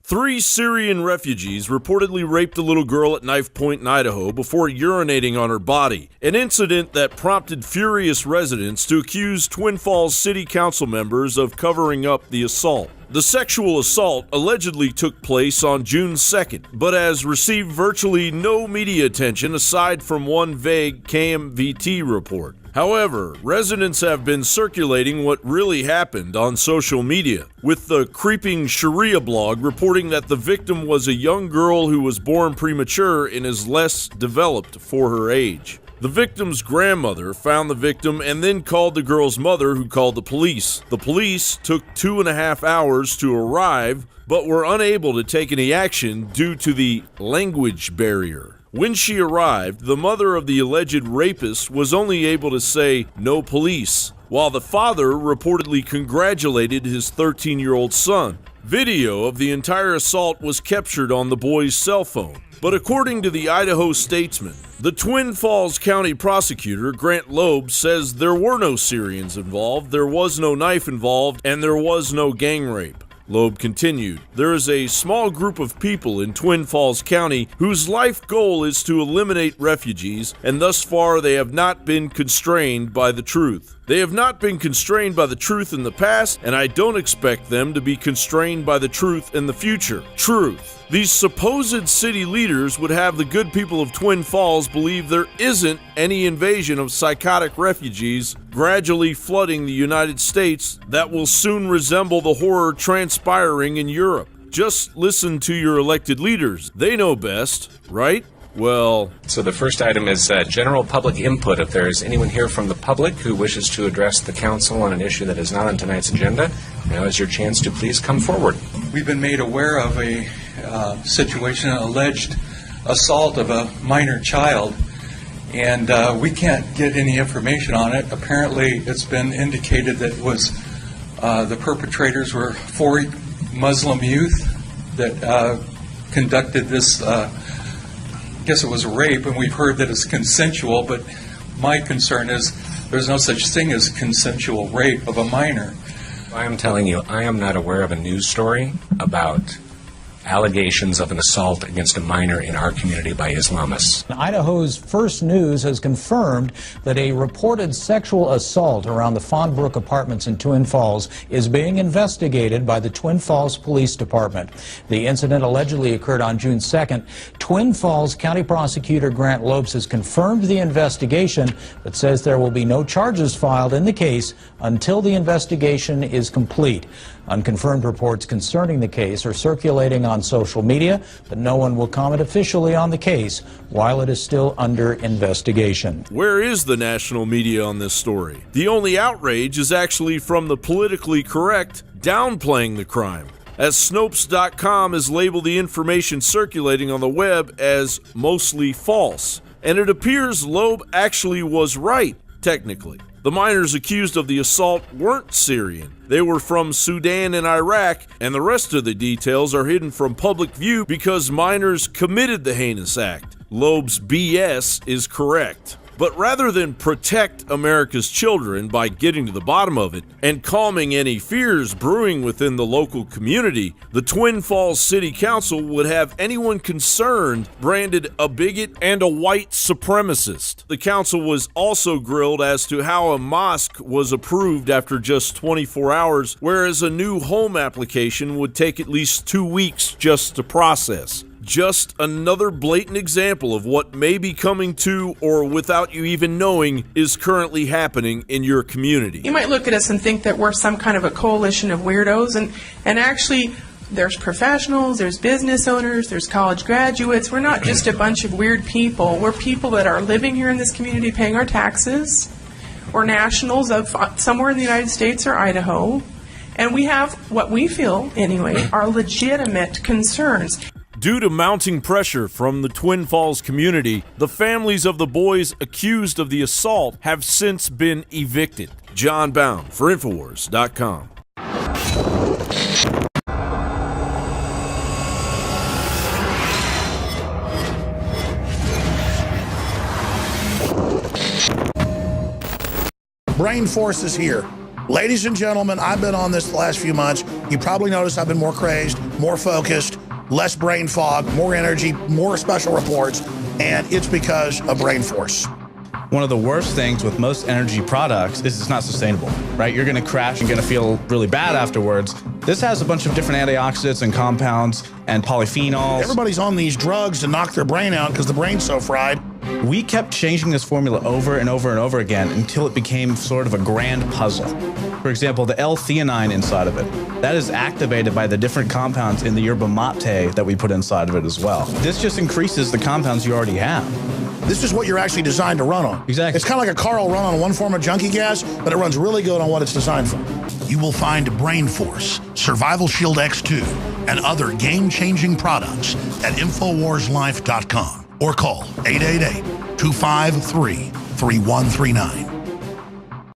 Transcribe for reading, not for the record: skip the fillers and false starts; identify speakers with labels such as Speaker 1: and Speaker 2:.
Speaker 1: 3 Syrian refugees reportedly raped a little girl at knife point in Idaho before urinating on her body, an incident that prompted furious residents to accuse Twin Falls City Council members of covering up the assault. The sexual assault allegedly took place on June 2nd, but has received virtually no media attention aside from one vague KMVT report. However, residents have been circulating what really happened on social media, with the Creeping Sharia blog reporting that the victim was a young girl who was born premature and is less developed for her age. The victim's grandmother found the victim and then called the girl's mother, who called the police. The police took 2.5 hours to arrive, but were unable to take any action due to the language barrier. When she arrived, the mother of the alleged rapist was only able to say, "No police," while the father reportedly congratulated his 13-year-old son. Video of the entire assault was captured on the boy's cell phone. But according to the Idaho Statesman, the Twin Falls County prosecutor, Grant Loeb, says there were no Syrians involved, there was no knife involved, and there was no gang rape. Loeb continued, "There is a small group of people in Twin Falls County whose life goal is to eliminate refugees, and thus far they have not been constrained by the truth. They have not been constrained by the truth in the past, and I don't expect them to be constrained by the truth in the future. Truth. These supposed city leaders would have the good people of Twin Falls believe there isn't any invasion of psychotic refugees gradually flooding the United States that will soon resemble the horror transpiring in Europe. Just listen to your elected leaders. They know best, right? Well,
Speaker 2: so the first item is general public input. If there is anyone here from the public who wishes to address the council on an issue that is not on tonight's agenda, now is your chance to please come forward.
Speaker 3: We've been made aware of a situation, an alleged assault of a minor child, and we can't get any information on it. Apparently, it's been indicated that it was the perpetrators were 4 Muslim youth that conducted this. I guess it was a rape, and we've heard that it's consensual, but my concern is there's no such thing as consensual rape of a minor.
Speaker 2: I am telling you, I am not aware of a news story about allegations of an assault against a minor in our community by Islamists.
Speaker 4: Idaho's First News has confirmed that a reported sexual assault around the Fawnbrook Apartments in Twin Falls is being investigated by the Twin Falls Police Department. The incident allegedly occurred on June 2nd. Twin Falls County Prosecutor Grant Loeb has confirmed the investigation, but says there will be no charges filed in the case until the investigation is complete. Unconfirmed reports concerning the case are circulating on social media, but no one will comment officially on the case while it is still under investigation.
Speaker 1: Where is the national media on this story? The only outrage is actually from the politically correct downplaying the crime, as Snopes.com has labeled the information circulating on the web as mostly false. And it appears Loeb actually was right, technically. The minors accused of the assault weren't Syrian. They were from Sudan and Iraq, and the rest of the details are hidden from public view because minors committed the heinous act. Loeb's BS is correct. But rather than protect America's children by getting to the bottom of it and calming any fears brewing within the local community, the Twin Falls City Council would have anyone concerned branded a bigot and a white supremacist. The council was also grilled as to how a mosque was approved after just 24 hours, whereas a new home application would take at least 2 weeks just to process. Just another blatant example of what may be coming to, or without you even knowing, is currently happening in your community.
Speaker 5: You might look at us and think that we're some kind of a coalition of weirdos, and actually there's professionals, there's business owners, there's college graduates. We're not just a bunch of weird people. We're people that are living here in this community paying our taxes. We're nationals of somewhere in the United States or Idaho, and we have what we feel, anyway, are legitimate concerns.
Speaker 1: Due to mounting pressure from the Twin Falls community, the families of the boys accused of the assault have since been evicted. John Bound for Infowars.com.
Speaker 6: Brain Force is here. Ladies and gentlemen, I've been on this the last few months. You probably noticed I've been more crazed, more focused, less brain fog, more energy, more special reports, and it's because of Brain Force.
Speaker 7: One of the worst things with most energy products is it's not sustainable, right? You're going to crash and going to feel really bad afterwards. This has a bunch of different antioxidants and compounds and polyphenols.
Speaker 6: Everybody's on these drugs to knock their brain out because the brain's so fried.
Speaker 7: We kept changing this formula over and over and over again until it became sort of a grand puzzle. For example, the L-theanine inside of it, that is activated by the different compounds in the yerba mate that we put inside of it as well. This just increases the compounds you already have.
Speaker 6: This is what you're actually designed to run on.
Speaker 7: Exactly.
Speaker 6: It's kind of like a car will run on one form of junkie gas, but it runs really good on what it's designed for. You will find Brain Force, Survival Shield X2, and other game-changing products at InfoWarsLife.com or call 888-253-3139.